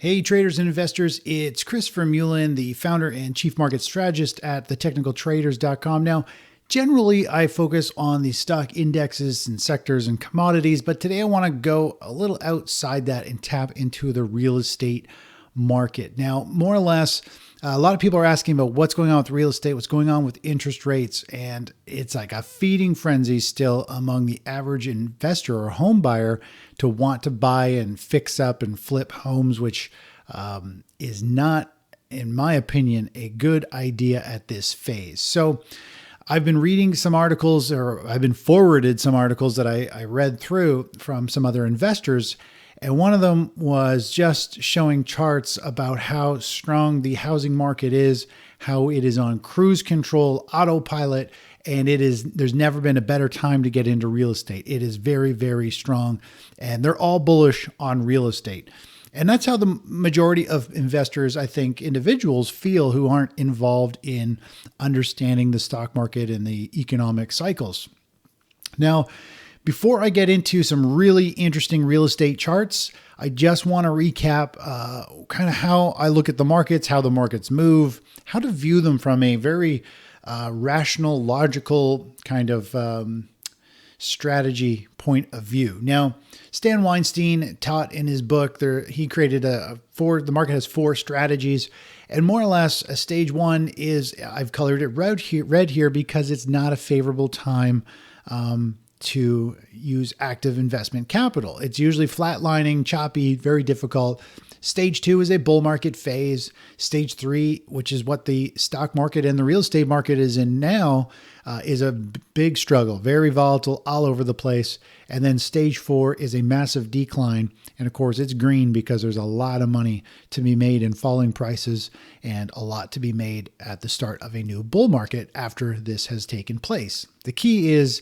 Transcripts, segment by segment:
Hey traders and investors, it's Christopher Mullen, the founder and chief market strategist at thetechnicaltraders.com. Now, generally I focus on the stock indexes and sectors and commodities, but today I want to go a little outside that and tap into the real estate market. Now, more or less, a lot of people are asking about what's going on with real estate, what's going on with interest rates, and it's like a feeding frenzy still among the average investor or home buyer to want to buy and fix up and flip homes, which is not, in my opinion, a good idea at this phase. So I've been reading some articles, or I've been forwarded some articles that I read through from some other investors. And one of them was just showing charts about how strong the housing market is, how it is on cruise control, autopilot, and there's never been a better time to get into real estate. It is very, very strong, and they're all bullish on real estate. And that's how the majority of investors, I think, individuals feel who aren't involved in understanding the stock market and the economic cycles. Now, before I get into some really interesting real estate charts, I just want to recap kind of how I look at the markets, how the markets move, how to view them from a very rational, logical kind of strategy point of view. Now, Stan Weinstein taught in his book, he created the market has 4 strategies. And more or less, stage 1 is, I've colored it red here because it's not a favorable time to use active investment capital. It's usually flatlining, choppy, very difficult. Stage 2 is a bull market phase. Stage 3, which is what the stock market and the real estate market is in now, is a big struggle, very volatile, all over the place. And then stage 4 is a massive decline. And of course, it's green because there's a lot of money to be made in falling prices and a lot to be made at the start of a new bull market after this has taken place. The key is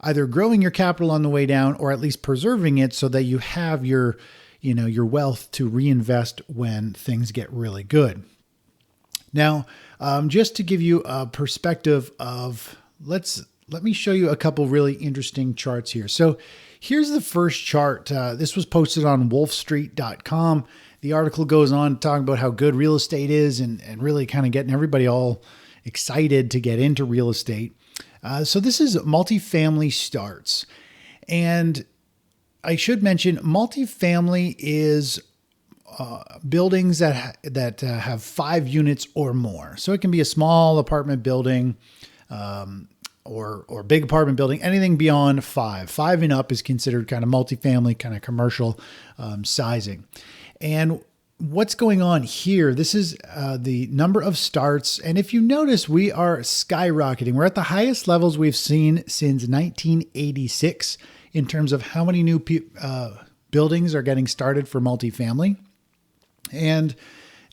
either growing your capital on the way down or at least preserving it so that you have your wealth to reinvest when things get really good. Now, just to give you a perspective of, let me show you a couple really interesting charts here. So here's the first chart. This was posted on wolfstreet.com. The article goes on talking about how good real estate is and really kind of getting everybody all excited to get into real estate. So this is MultiFamily Starts. And I should mention MultiFamily is buildings that have 5 units or more. So it can be a small apartment building or big apartment building, anything beyond 5. 5 and up is considered kind of multifamily, kind of commercial sizing. And what's going on here? This is the number of starts. And if you notice, we are skyrocketing. We're at the highest levels we've seen since 1986 in terms of how many new buildings are getting started for multifamily. And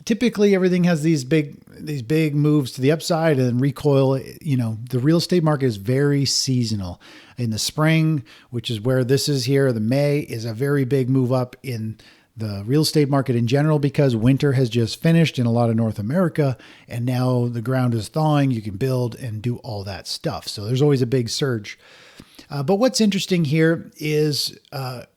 typically everything has these big moves to the upside and recoil. The real estate market is very seasonal. In the spring, which is where this is here, the May is a very big move up in the real estate market in general because winter has just finished in a lot of North America and now the ground is thawing. You can build and do all that stuff. So there's always a big surge. But what's interesting here is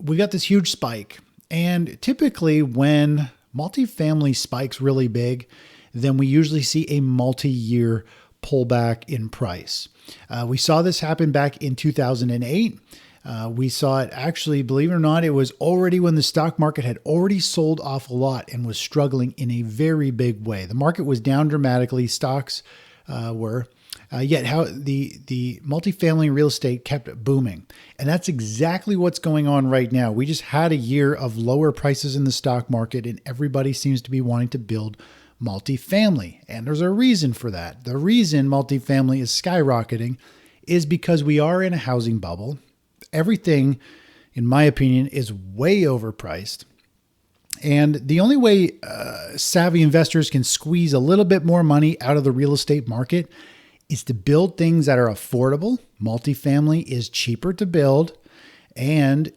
we got this huge spike. And typically when multifamily spikes really big, then we usually see a multi-year pullback in price. We saw this happen back in 2008. We saw it actually, believe it or not, it was already when the stock market had already sold off a lot and was struggling in a very big way. The market was down dramatically. Stocks were. Yet how the multifamily real estate kept booming. And that's exactly what's going on right now. We just had a year of lower prices in the stock market and everybody seems to be wanting to build multifamily. And there's a reason for that. The reason multifamily is skyrocketing is because we are in a housing bubble. Everything, in my opinion, is way overpriced. And the only way savvy investors can squeeze a little bit more money out of the real estate market is to build things that are affordable. Multifamily is cheaper to build. And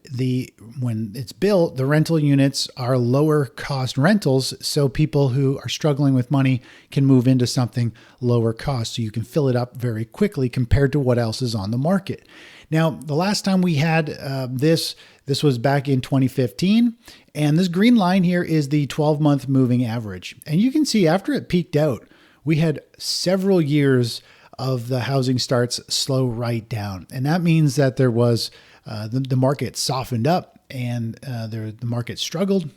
when it's built, the rental units are lower cost rentals, so people who are struggling with money can move into something lower cost. So you can fill it up very quickly compared to what else is on the market. Now, the last time we had this was back in 2015, and this green line here is the 12-month moving average. And you can see after it peaked out, we had several years of the housing starts slow right down. And that means that there was the market softened up and the market struggled.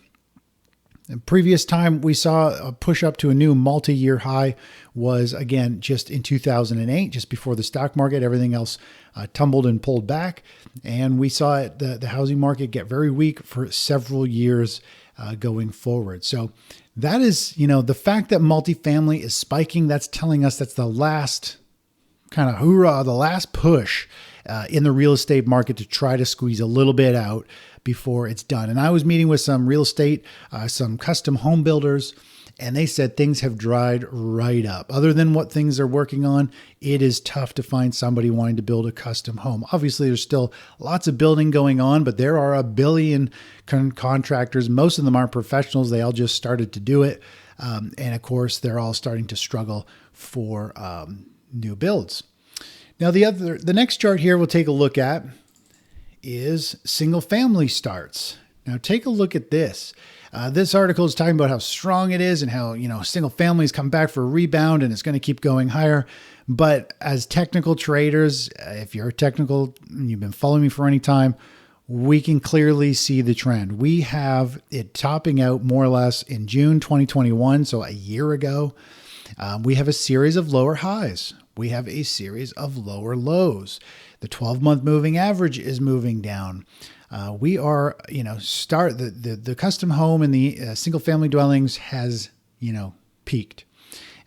The previous time we saw a push up to a new multi-year high was, again, just in 2008, just before the stock market. Everything else tumbled and pulled back. And we saw the housing market get very weak for several years going forward. So that is, the fact that multifamily is spiking, that's telling us that's the last kind of hoorah, the last push in the real estate market to try to squeeze a little bit out before it's done. And I was meeting with some real estate, some custom home builders, and they said things have dried right up. Other than what things they're working on, it is tough to find somebody wanting to build a custom home. Obviously, there's still lots of building going on, but there are a billion contractors. Most of them aren't professionals. They all just started to do it. And of course, they're all starting to struggle for new builds. Now, the next chart here we'll take a look at is single family starts. Now, take a look at this. This article is talking about how strong it is and how, single families come back for a rebound and it's going to keep going higher. But as technical traders, if you're technical and you've been following me for any time, we can clearly see the trend. We have it topping out more or less in June 2021, so a year ago. We have a series of lower highs. We have a series of lower lows. The 12-month moving average is moving down. We are, the custom home and the single family dwellings has, peaked.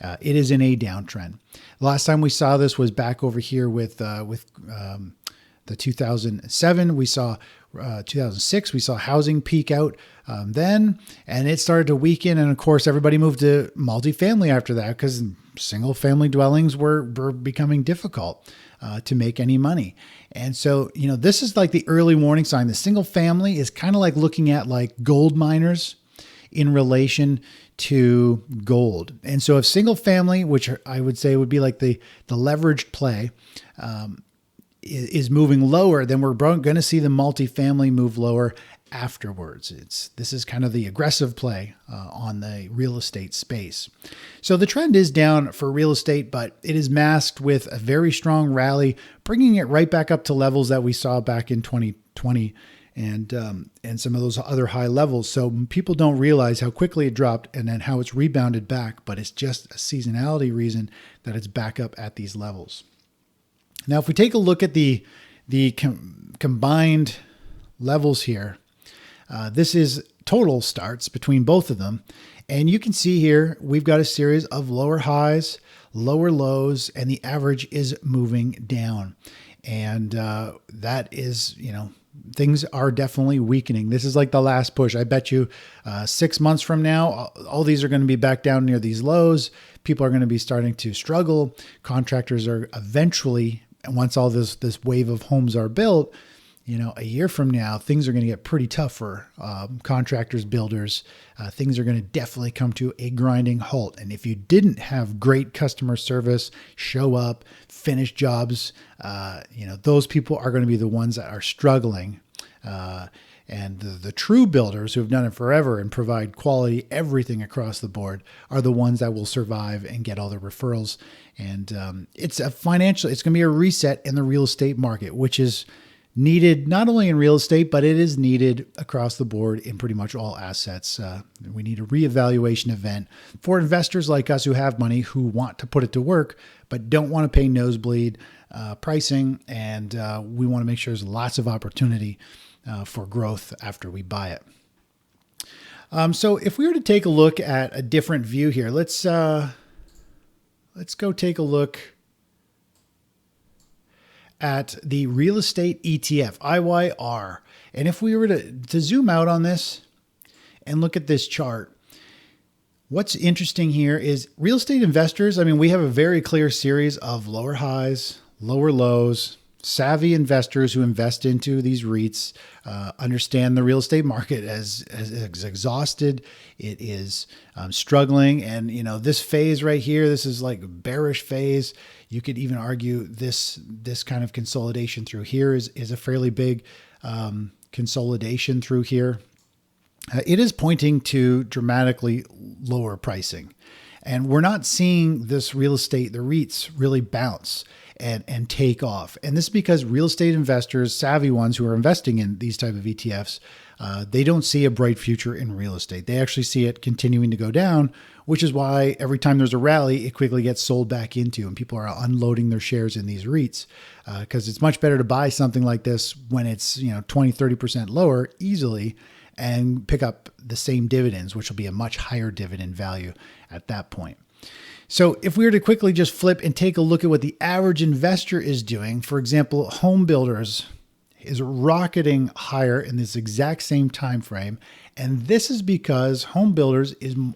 It is in a downtrend. The last time we saw this was back over here with the 2007. We saw 2006. We saw housing peak out then, and it started to weaken. And of course, everybody moved to multifamily after that because single family dwellings were becoming difficult to make any money. And so, this is like the early warning sign. The single family is kind of like looking at like gold miners in relation to gold. And so if single family, which I would say would be like the leveraged play, is moving lower, then we're going to see the multifamily move lower afterwards. This is kind of the aggressive play on the real estate space. So the trend is down for real estate, but it is masked with a very strong rally, bringing it right back up to levels that we saw back in 2020 and some of those other high levels. So people don't realize how quickly it dropped and then how it's rebounded back, but it's just a seasonality reason that it's back up at these levels. Now, if we take a look at the combined levels here, this is total starts between both of them. And you can see here, we've got a series of lower highs, lower lows, and the average is moving down. And that is, things are definitely weakening. This is like the last push. I bet you 6 months from now, all these are going to be back down near these lows. People are going to be starting to struggle. Contractors are eventually, once all this wave of homes are built, a year from now, things are going to get pretty tough for contractors, builders. Things are going to definitely come to a grinding halt. And if you didn't have great customer service, show up, finish jobs, those people are going to be the ones that are struggling. And the true builders who have done it forever and provide quality everything across the board are the ones that will survive and get all the referrals. And it's going to be a reset in the real estate market, which is needed not only in real estate, but it is needed across the board in pretty much all assets. We need a reevaluation event for investors like us who have money, who want to put it to work, but don't want to pay nosebleed pricing. And we want to make sure there's lots of opportunity for growth after we buy it. So if we were to take a look at a different view here, let's go take a look at the real estate ETF, IYR. And if we were to zoom out on this and look at this chart, what's interesting here is real estate investors. I mean, we have a very clear series of lower highs, lower lows, savvy investors who invest into these REITs understand the real estate market as exhausted. It is struggling. And, this phase right here, this is like a bearish phase. You could even argue this kind of consolidation through here is a fairly big consolidation through here. It is pointing to dramatically lower pricing. And we're not seeing this real estate, the REITs, really bounce and take off. And this is because real estate investors, savvy ones who are investing in these type of ETFs, they don't see a bright future in real estate. They actually see it continuing to go down, which is why every time there's a rally, it quickly gets sold back into, and people are unloading their shares in these REITs because it's much better to buy something like this when it's 20, 30% lower easily and pick up the same dividends, which will be a much higher dividend value at that point. So if we were to quickly just flip and take a look at what the average investor is doing, for example, home builders is rocketing higher in this exact same time frame. And this is because home builders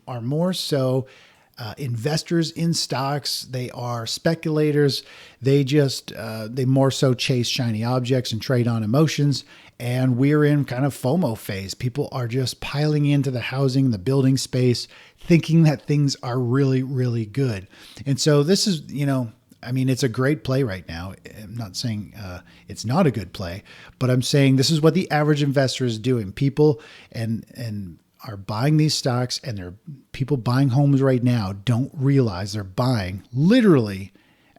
are more so investors in stocks. They are speculators. They more so chase shiny objects and trade on emotions. And we're in kind of FOMO phase. People are just piling into the housing, the building space, thinking that things are really, really good. And so this is, it's a great play right now. I'm not saying it's not a good play, but I'm saying this is what the average investor is doing. People and are buying these stocks, and people buying homes right now don't realize they're buying literally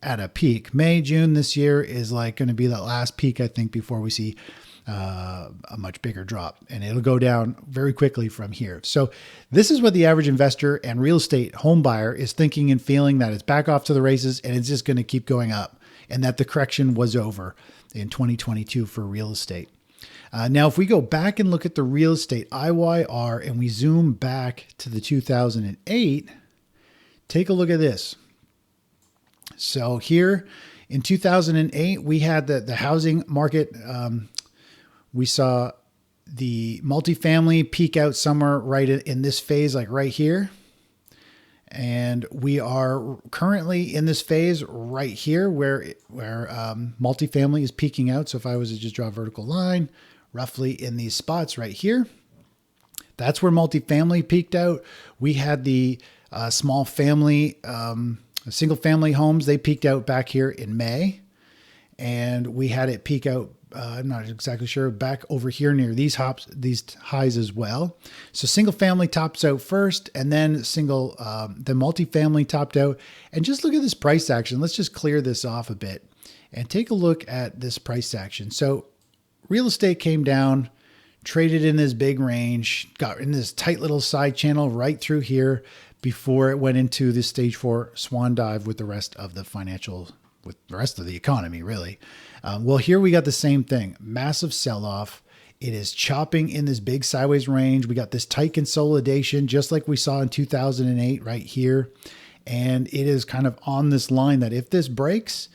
at a peak. May, June this year is like going to be that last peak, I think, before we see a much bigger drop, and it'll go down very quickly from here. So this is what the average investor and real estate home buyer is thinking and feeling, that it's back off to the races and it's just going to keep going up, and that the correction was over in 2022 for real estate. Now, if we go back and look at the real estate IYR and we zoom back to the 2008, take a look at this. So here in 2008, we had the housing market. We saw the multifamily peak out somewhere right in this phase, like right here. And we are currently in this phase right here where multifamily is peaking out. So if I was to just draw a vertical line, roughly in these spots right here, that's where multifamily peaked out. We had the small family, single family homes. They peaked out back here in May. And we had it peak out, I'm not exactly sure, back over here near these highs as well. So single family tops out first, and then the multifamily topped out. And just look at this price action. Let's just clear this off a bit and take a look at this price action. So real estate came down, traded in this big range, got in this tight little side channel right through here before it went into the stage 4 swan dive with the rest of the economy, really. Well, here we got the same thing. Massive sell-off. It is chopping in this big sideways range. We got this tight consolidation, just like we saw in 2008 right here. And it is kind of on this line that if this breaks,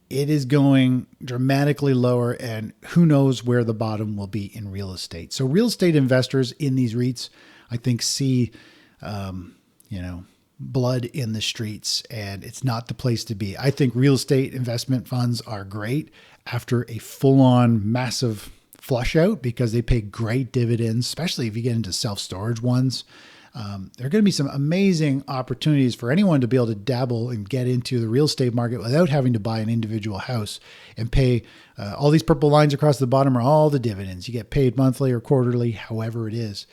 it is going dramatically lower, and who knows where the bottom will be in real estate. So real estate investors in these REITs, I think, see, blood in the streets, and it's not the place to be. I think real estate investment funds are great after a full-on massive flush out because they pay great dividends, especially if you get into self-storage ones. There are going to be some amazing opportunities for anyone to be able to dabble and get into the real estate market without having to buy an individual house and pay. All these purple lines across the bottom are all the dividends. You get paid monthly or quarterly, however it is.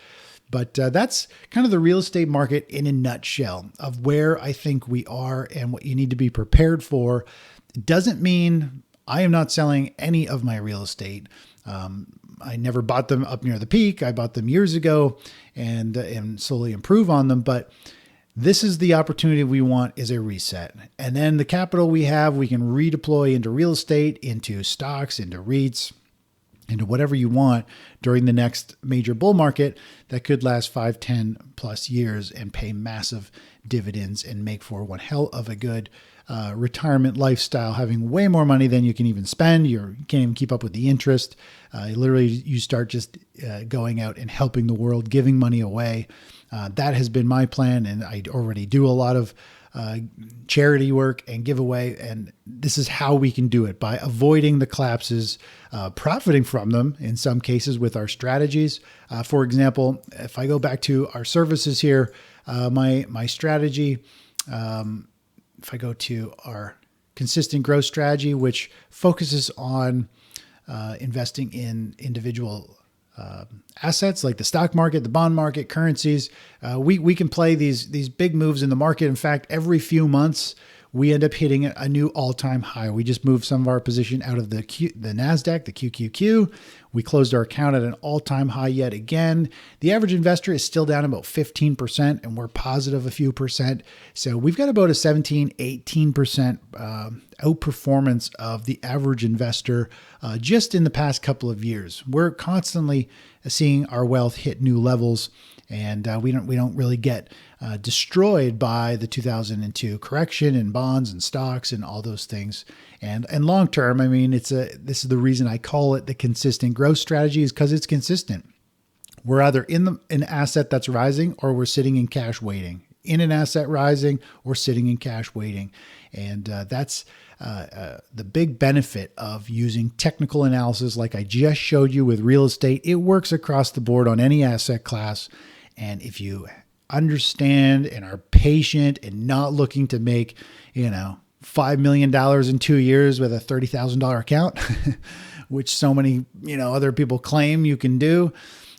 But that's kind of the real estate market in a nutshell of where I think we are and what you need to be prepared for. It doesn't mean I am not selling any of my real estate. I never bought them up near the peak. I bought them years ago and slowly improve on them. But this is the opportunity we want, is a reset. And then the capital we have, we can redeploy into real estate, into stocks, into REITs, into whatever you want during the next major bull market that could last 5, 10 plus years and pay massive dividends and make for one hell of a good retirement lifestyle, having way more money than you can even spend. You can't even keep up with the interest. Literally, you start just going out and helping the world, giving money away. That has been my plan, and I already do a lot of charity work and giveaway. And this is how we can do it, by avoiding the collapses, profiting from them in some cases with our strategies. For example, if I go back to our services here, my strategy, if I go to our consistent growth strategy, which focuses on investing in individual assets like the stock market, the bond market, currencies. We can play these big moves in the market. In fact, every few months, we end up hitting a new all-time high. We just moved some of our position out of the NASDAQ, the QQQ. We closed our account at an all-time high yet again. The average investor is still down about 15%, and we're positive a few percent. So we've got about a 17, 18% outperformance of the average investor just in the past couple of years. We're constantly seeing our wealth hit new levels, and we don't really get destroyed by the 2002 correction in bonds and stocks and all those things. And long term, I mean, this is the reason I call it the consistent growth strategy, is because it's consistent. We're either in an asset that's rising, or we're sitting in cash waiting. In an asset rising, or sitting in cash waiting. And that's the big benefit of using technical analysis like I just showed you with real estate. It works across the board on any asset class. And if you understand and are patient and not looking to make, $5 million in 2 years with a $30,000 account, which so many, other people claim you can do.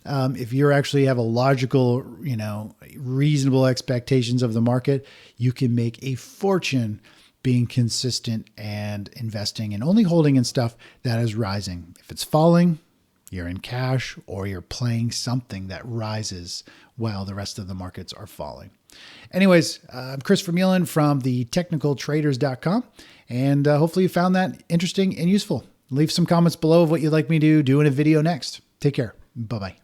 If you actually have a logical, reasonable expectations of the market, you can make a fortune being consistent and investing and only holding in stuff that is rising. If it's falling, you're in cash, or you're playing something that rises while the rest of the markets are falling. Anyways, I'm Christopher Mullen from the technicaltraders.com, and hopefully you found that interesting and useful. Leave some comments below of what you'd like me to do in a video next. Take care. Bye-bye.